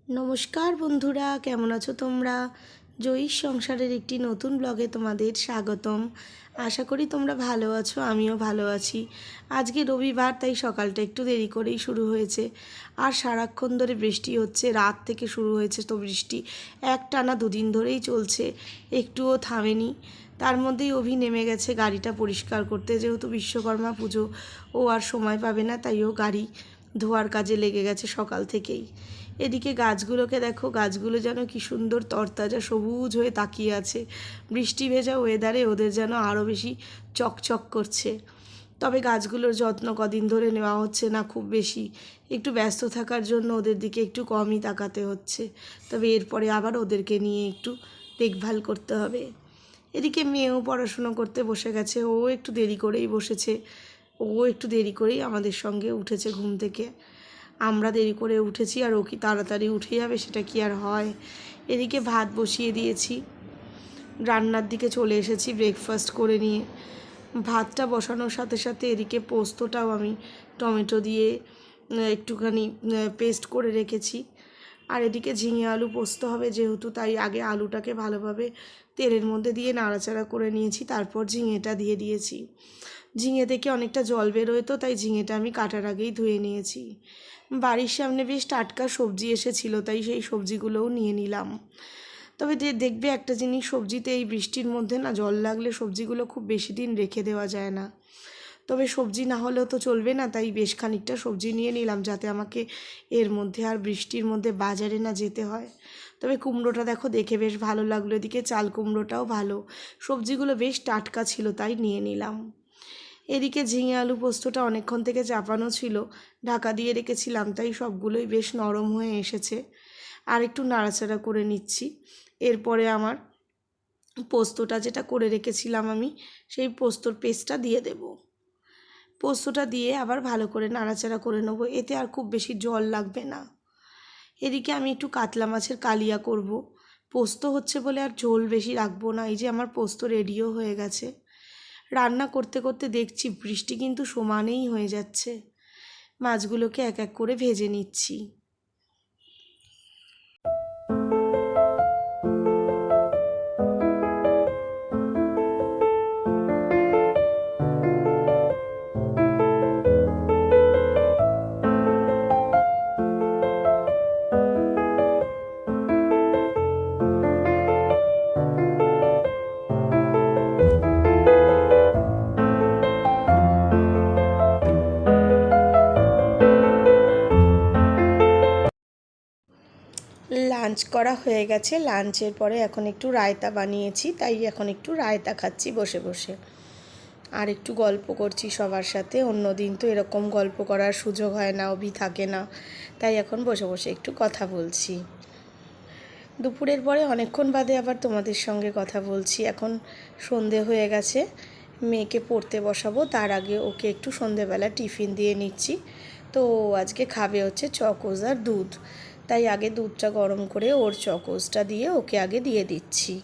নমস্কার বন্ধুরা, কেমন আছো তোমরা? জয়ীর সংসারের একটি নতুন ব্লগে তোমাদের স্বাগতম। আশা করি তোমরা ভালো আছো, আমিও ভালো আছি। আজকে রবিবার, তাই সকালটা একটু দেরি করেই শুরু হয়েছে। আর সারাক্ষণ ধরে বৃষ্টি হচ্ছে, রাত থেকে শুরু হয়েছে তো বৃষ্টি একটানা দুদিন ধরেই চলছে, একটুও থামেনি। তার মধ্যেই অভি নেমে গেছে গাড়িটা পরিষ্কার করতে, যেহেতু বিশ্বকর্মা পুজো, ও আর সময় পাবে না, তাই ও গাড়ি ধোয়ার কাজে লেগে গেছে সকাল থেকেই। এদিকে গাছগুলোকে দেখো, গাছগুলো যেন কি সুন্দর তরতাজা সবুজ হয়ে তাকিয়ে আছে। বৃষ্টি ভেজা ওয়েদারে ওদের যেন আরও বেশি চকচক করছে। তবে গাছগুলোর যত্ন কদিন ধরে নেওয়া হচ্ছে না খুব বেশি, একটু ব্যস্ত থাকার জন্য ওদের দিকে একটু কমই তাকাতে হচ্ছে। তবে এরপরে আবার ওদেরকে নিয়ে একটু দেখভাল করতে হবে। এদিকে মেয়েও পড়াশুনো করতে বসে গেছে, ও একটু দেরি করেই বসেছে। ও একটু দেরি করেই আমাদের সঙ্গে উঠেছে ঘুম থেকে। আমরা দেরি করে উঠেছি আর ও কি তাড়াতাড়ি উঠে যাবে, সেটা কি আর হয়। এদিকে ভাত বসিয়ে দিয়েছি, রান্নার দিকে চলে এসেছি ব্রেকফাস্ট করে নিয়ে। ভাতটা বসানোর সাথে সাথে এদিকে পোস্তটাও আমি টমেটো দিয়ে একটুখানি পেস্ট করে রেখেছি। আর এদিকে ঝিঙে আলু পোস্ত হবে যেহেতু, তাই আগে আলুটাকে ভালোভাবে তেলের মধ্যে দিয়ে নাড়াচাড়া করে নিয়েছি, তারপর ঝিঙেটা দিয়ে দিয়েছি। ঝিঙে থেকে অনেকটা জল বেরোয়, তো তাই ঝিঙেটা আমি কাটার আগেই ধুয়ে নিয়েছি। বাড়ির সামনে বেশ টাটকা সবজি এসেছিলো, তাই সেই সবজিগুলোও নিয়ে নিলাম। তবে দেখবে একটা জিনিস, সবজিতে এই বৃষ্টির মধ্যে না জল লাগলে সবজিগুলো খুব বেশি দিন রেখে দেওয়া যায় না। তবে সবজি না হলেও তো চলবে না, তাই বেশ খানিকটা সবজি নিয়ে নিলাম, যাতে আমাকে এর মধ্যে আর বৃষ্টির মধ্যে বাজারে না যেতে হয়। তবে কুমড়োটা দেখো, দেখে বেশ ভালো লাগলো। এদিকে চাল কুমড়োটাও ভালো, সবজিগুলো বেশ টাটকা ছিল, তাই নিয়ে নিলাম। এদিকে ঝিঙে আলু পোস্তটা অনেকক্ষণ থেকে চাপানো ছিল, ঢাকা দিয়ে রেখেছিলাম, তাই সবগুলোই বেশ নরম হয়ে এসেছে। আর একটু নাড়াচাড়া করে নিচ্ছি। এরপরে আমার পোস্তটা যেটা করে রেখেছিলাম আমি, সেই পোস্তর পেস্টটা দিয়ে দেব। পোস্তটা দিয়ে আবার ভালো করে নাড়াচাড়া করে নেব, এতে আর খুব বেশি জল লাগবে না। এদিকে আমি একটু কাতলা মাছের কালিয়া করব। পোস্ত হচ্ছে বলে আর ঝোল বেশি রাখবো না। এই যে আমার পোস্ত রেডিও হয়ে গেছে। রান্না করতে করতে দেখছি বৃষ্টি কিন্তু সমানেই হয়ে যাচ্ছে। মাছগুলোকে এক এক করে ভেজে নিচ্ছি। লাঞ্চ করা হয়ে গেছে, লাঞ্চের পরে এখন একটু রায়তা বানিয়েছি, তাই এখন একটু রায়তা খাচ্ছি বসে বসে। আর একটু গল্প করছি সবার সাথে। অন্য দিন তো এরকম গল্প করার সুযোগ হয় না, অভি থাকে না, তাই এখন বসে বসে একটু কথা বলছি। দুপুরের পরে অনেকক্ষণ বাদে আবার তোমাদের সঙ্গে কথা বলছি। এখন সন্ধে হয়ে গেছে, মেয়েকে পড়তে বসাবো, তার আগে ওকে একটু সন্ধেবেলা টিফিন দিয়ে নিচ্ছি। তো আজকে খাবে হচ্ছে চকোস আর দুধ, তাই আগে দুধটা গরম করে ওর চকোসটা দিয়ে ওকে আগে দিয়ে দিচ্ছি।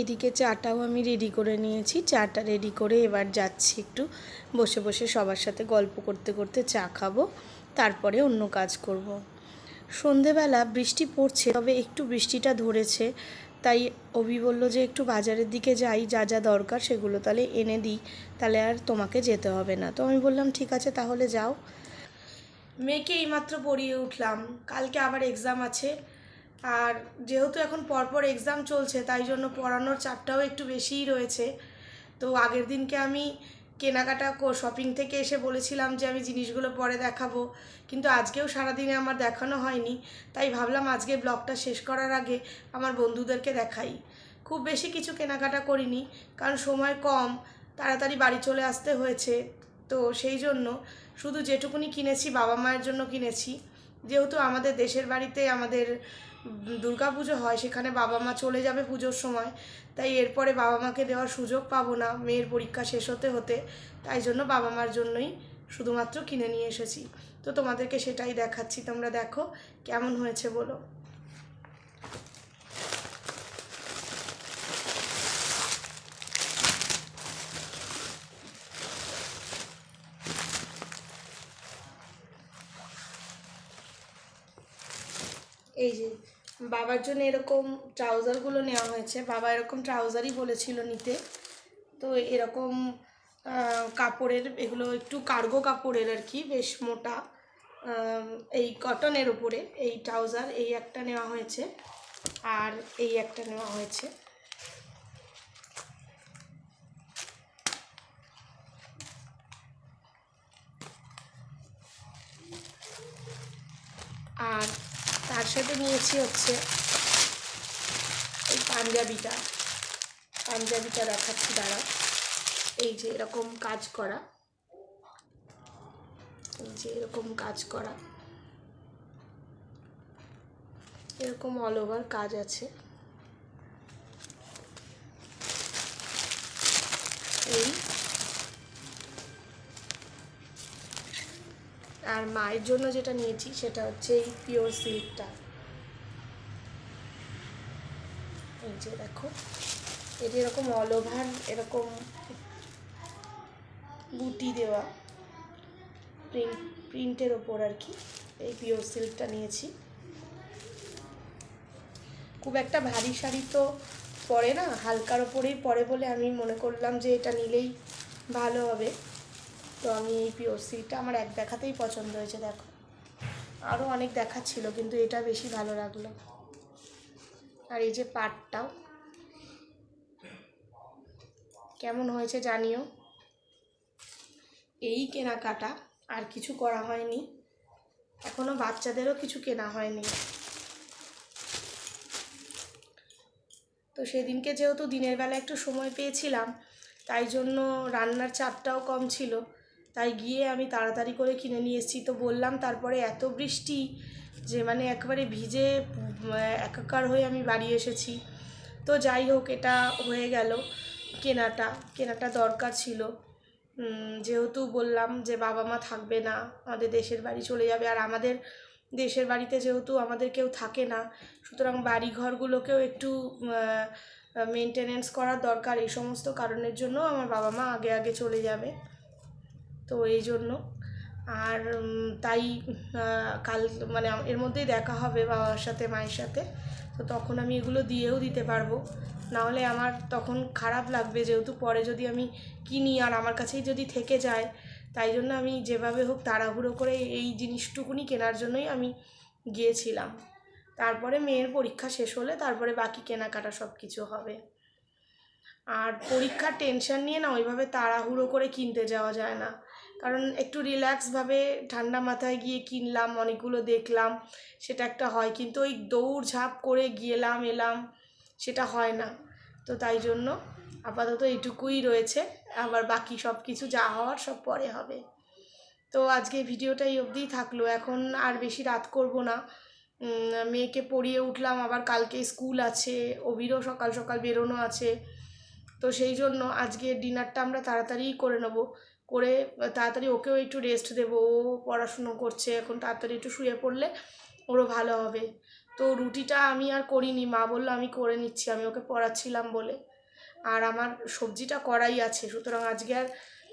এদিকে চাটাও আমি রেডি করে নিয়েছি। চাটা রেডি করে এবার যাচ্ছি একটু বসে বসে সবার সাথে গল্প করতে করতে চা খাবো, তারপরে অন্য কাজ করব। সন্ধেবেলা বৃষ্টি পড়ছে, তবে একটু বৃষ্টিটা ধরেছে, তাই অভি বলল যে একটু বাজারের দিকে যাই, যা যা দরকার সেগুলো তাহলে এনে দিই, তাহলে আর তোমাকে যেতে হবে না। তো আমি বললাম ঠিক আছে তাহলে যাও। মেয়েকে এইমাত্র পড়িয়ে উঠলাম, কালকে আবার এক্সাম আছে। আর যেহেতু এখন পরপর এক্সাম চলছে, তাই জন্য পড়ানোর চাপটাও একটু বেশিই রয়েছে। তো আগের দিনকে আমি কেনাকাটা শপিং থেকে এসে বলেছিলাম যে আমি জিনিসগুলো পরে দেখাবো, কিন্তু আজকেও সারাদিনে আমার দেখানো হয়নি। তাই ভাবলাম আজকে ব্লগটা শেষ করার আগে আমার বন্ধুদেরকে দেখাই। খুব বেশি কিছু কেনাকাটা করিনি, কারণ সময় কম, তাড়াতাড়ি বাড়ি চলে আসতে হয়েছে। তো সেই জন্য শুধু যেটুকুনি কিনেছি বাবা মায়ের জন্য কিনেছি। যেহেতু আমাদের দেশের বাড়িতে আমাদের দুর্গা পুজো হয়, সেখানে বাবা মা চলে যাবে পুজোর সময়, তাই এরপরে বাবা মাকে দেওয়ার সুযোগ পাবো না মেয়ের পরীক্ষা শেষ হতে হতে। তাই জন্য বাবা মার জন্যই শুধুমাত্র কিনে নিয়ে এসেছি। তো তোমাদেরকে সেটাই দেখাচ্ছি, তোমরা দেখো কেমন হয়েছে বলো। এই যে বাবার জন্য এরকম ট্রাউজারগুলো নেওয়া হয়েছে। বাবা এরকম ট্রাউজারই বলেছিল নিতে। তো এরকম কাপড়ের, এগুলো একটু কার্গো কাপড়ের আর কি, বেশ মোটা, এই কটনের উপরে এই ট্রাউজার, এই একটা নেওয়া হয়েছে আর এই একটা নেওয়া হয়েছে। আর তার সাথে নিয়েছি হচ্ছে এই পাঞ্জাবিটা দেখাচ্ছি দাঁড়া। এই যে এরকম কাজ করা, এই যে এরকম কাজ করা, এরকম অল ওভার কাজ আছে। এই আর মায়ের জন্য যেটা নিয়েছি সেটা হচ্ছে এই পিওর সিল্কটা। এই যে দেখো, এটা এরকম অল ওভার এরকম বুটি দেওয়া প্রিন্টের ওপর আর কি, এই পিওর সিল্কটা নিয়েছি। খুব একটা ভারী শাড়ি তো পরে না, হালকার ওপরেই পরে বলে আমি মনে করলাম যে এটা নিলেই ভালো হবে। তো আমি এই পিওর সিল্কটা আমার এক দেখাতেই পছন্দ হয়েছে। দেখো আরও অনেক দেখাচ্ছিল, কিন্তু এটা বেশি ভালো লাগলো। আর এই যে পাটটাও কেমন হয়েছে জানিও। এই কেনাকাটা, আর কিছু করা হয়নি, এখনো বাচ্চাদেরও কিছু কেনা হয়নি। তো সেদিনকে যেহেতু দিনের বেলা একটু সময় পেয়েছিলাম, তাই জন্য রান্নার চাপটাও কম ছিল, তাই গিয়ে আমি তাড়াতাড়ি করে কিনে নিয়ে এসেছি। তো বললাম, তারপরে এত বৃষ্টি যে মানে একবারে ভিজে একাকার হয়ে আমি বাড়ি এসেছি। তো যাই হোক, এটা হয়ে গেল, কেনাটা দরকার ছিল। যেহেতু বললাম যে বাবা মা থাকবে না, আমাদের দেশের বাড়ি চলে যাবে, আর আমাদের দেশের বাড়িতে যেহেতু আমাদের কেউ থাকে না, সুতরাং বাড়ি ঘরগুলোকেও একটু মেনটেনেন্স করার দরকার। এই সমস্ত কারণের জন্য আমার বাবা মা আগে চলে যাবে। তো এই জন্য আর তাই কাল মানে এর মধ্যেই দেখা হবে বাবার সাথে মায়ের সাথে। তো তখন আমি এগুলো দিয়েও দিতে পারবো, নাহলে আমার তখন খারাপ লাগবে, যেহেতু পরে যদি আমি কিনি আর আমার কাছেই যদি থেকে যায়। তাই জন্য আমি যেভাবে হোক তাড়াহুড়ো করে এই জিনিসটুকুনি কেনার জন্যই আমি গিয়েছিলাম। তারপরে মেয়ের পরীক্ষা শেষ হলে তারপরে বাকি কেনাকাটা সব কিছু হবে। আর পরীক্ষার টেনশন নিয়ে না ওইভাবে তাড়াহুড়ো করে কিনতে যাওয়া যায় না, কারণ একটু রিল্যাক্সভাবে ঠান্ডা মাথায় গিয়ে কিনলাম, অনেকগুলো দেখলাম, সেটা একটা হয়। কিন্তু ওই দৌড়ঝাঁপ করে গেলাম এলাম, সেটা হয় না। তো তাই জন্য আপাতত এইটুকুই রয়েছে, আবার বাকি সব কিছু যা হওয়ার সব পরে হবে। তো আজকে ভিডিওটা এই অবধিই থাকলো, এখন আর বেশি রাত করব না। মেয়েকে পড়িয়ে উঠলাম, আবার কালকে স্কুল আছে, অভিরও সকাল সকাল বেরোনো আছে। তো সেই জন্য আজকে ডিনারটা আমরা তাড়াতাড়ি করে নেব, করে তাড়াতাড়ি ওকেও একটু রেস্ট দেবো। ও পড়াশুনো করছে এখন, তাড়াতাড়ি একটু শুয়ে পড়লে ওরও ভালো হবে। তো রুটিটা আমি আর করিনি, মা বললো আমি করে নিচ্ছি, আমি ওকে পড়াচ্ছিলাম বলে। আর আমার সবজিটা করাই আছে, সুতরাং আজকে আর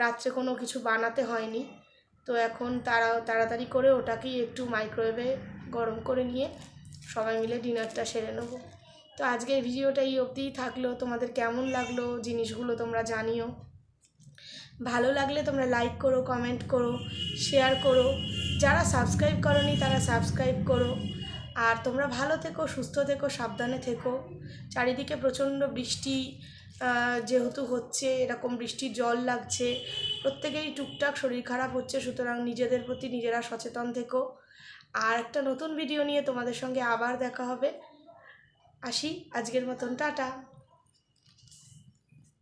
রাত্রে কোনো কিছু বানাতে হয়নি। তো এখন তাড়াতাড়ি করে ওটাকেই একটু মাইক্রোওয়েভে গরম করে নিয়ে সবাই মিলে ডিনারটা সেরে নেব। তো আজকের ভিডিওটা এই অবধিই থাকলো। তোমাদের কেমন লাগলো জিনিসগুলো তোমরা জানিও। ভালো লাগলে তোমরা লাইক করো, কমেন্ট করো, শেয়ার করো। যারা সাবস্ক্রাইব করোনি তারা সাবস্ক্রাইব করো। আর তোমরা ভালো থেকো, সুস্থ থেকো, সাবধানে থেকো। চারিদিকে প্রচণ্ড বৃষ্টি, যেহেতু হচ্ছে এরকম বৃষ্টির জল লাগছে, প্রত্যেকেরই টুকটাক শরীর খারাপ হচ্ছে, সুতরাং নিজেদের প্রতি নিজেরা সচেতন থেকো। আর একটা নতুন ভিডিও নিয়ে তোমাদের সঙ্গে আবার দেখা হবে। আসি, আজকের মতন টাটা।